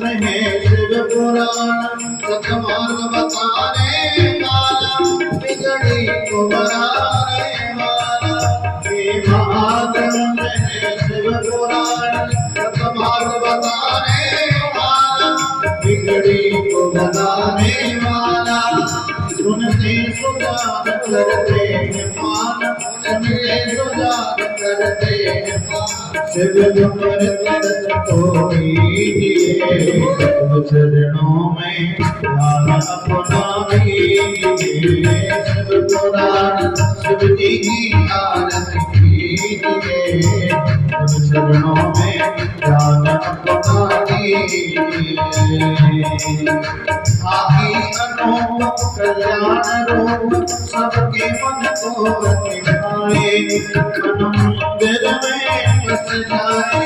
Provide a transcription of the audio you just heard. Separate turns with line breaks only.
है शिव पुराण सतमार्ग बताने वाला बिगड़ी को बनाने वाला। ये महाग्रंथ है शिव पुराण सतमार्ग बताने वाला बिगड़ी को बनाने वाला। सुनते सुजान करते हैं मान, सुनते सुजान करते हैं मान। शिव अमृत कोई चरणों में ध्यान अपना कीजिए। शिव पुराण शिव जी की आरती कीजिए। चरणों में ध्यान अपना कीजिए। आही अनूप कल्याण रूप सबके मन को रतिभाए। मन मंदिर में बस जाए